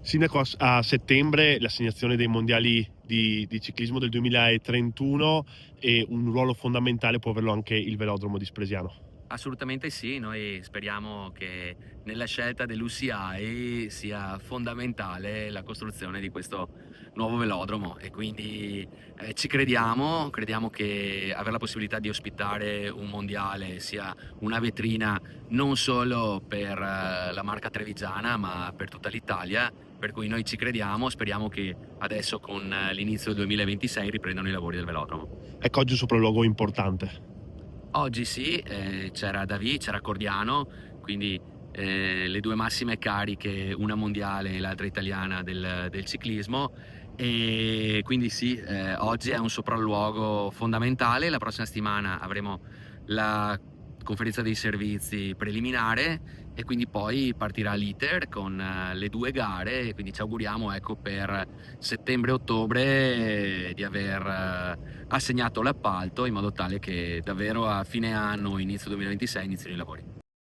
Sindaco, a settembre l'assegnazione dei mondiali di ciclismo del 2031 e un ruolo fondamentale può averlo anche il velodromo di Spresiano. Assolutamente sì, noi speriamo che nella scelta dell'UCI sia fondamentale la costruzione di questo nuovo velodromo e quindi ci crediamo che avere la possibilità di ospitare un mondiale sia una vetrina non solo per la marca trevigiana ma per tutta l'Italia, per cui noi ci crediamo, speriamo che adesso con l'inizio del 2026 riprendano i lavori del velodromo. Ecco, oggi un sopralluogo importante. Oggi sì, c'era David, c'era Cordiano, quindi le due massime cariche, una mondiale e l'altra italiana del ciclismo. E quindi sì, oggi è un sopralluogo fondamentale. La prossima settimana avremo la conferenza dei servizi preliminare e quindi poi partirà l'iter con le due gare. E quindi ci auguriamo, ecco, per settembre-ottobre di aver assegnato l'appalto in modo tale che davvero a fine anno, inizio 2026 inizino i lavori.